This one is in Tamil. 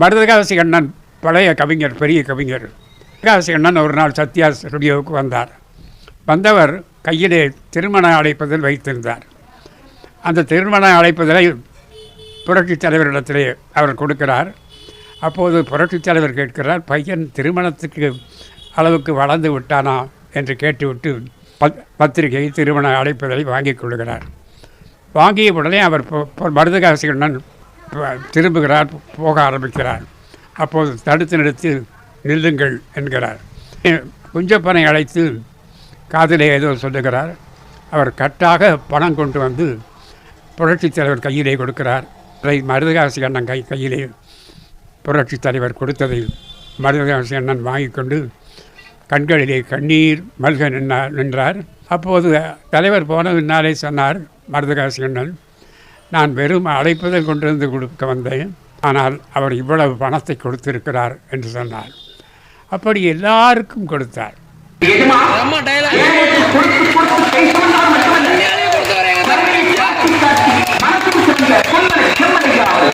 மருதகாசி அண்ணன் பழைய கவிஞர், பெரிய கவிஞர். மருதகாசி அண்ணன் ஒரு நாள் சத்யா ஸ்டுடியோவுக்கு வந்தார். வந்தவர் கையிலே திருமண அழைப்பதில் வைத்திருந்தார். அந்த திருமண அழைப்பதிலை புரட்சித் தலைவரிடத்திலே அவர் கொடுக்கிறார். அப்போது புரட்சித் தலைவர் கேட்கிறார், பையன் திருமணத்துக்கு அளவுக்கு வளர்ந்து விட்டானா என்று கேட்டுவிட்டு பத்திரிகை திருமண அழைப்பதை வாங்கிக் கொள்கிறார். வாங்கிய உடனே அவர் மருதகாசி அண்ணன் திரும்புகிறார், போக ஆரம்பிக்கிறார். அப்போது தடுத்து நிறுத்தி நில்லுங்கள் என்கிறார். குஞ்சப்பனை அழைத்து காதிலே ஏதோ சொல்லுகிறார். அவர் கட்டாக பணம் கொண்டு வந்து புரட்சித் தலைவர் கையிலே கொடுக்கிறார். அதை மருதகாசி அண்ணன் கையிலே புரட்சித் தலைவர் கொடுத்ததை மருதகாசி அண்ணன் வாங்கி கொண்டு கண்களிலே கண்ணீர் மல்க நின்றார். அப்போது தலைவர் போன பின்னாலே சொன்னார் மருதகாசி அண்ணன், நான் வெறும் அழைப்பதில் கொண்டு வந்து கொடுக்க வந்தேன், ஆனால் அவர் இவ்வளவு பணத்தை கொடுத்திருக்கிறார் என்று சொன்னார். அப்படி எல்லாருக்கும் கொடுத்தார்.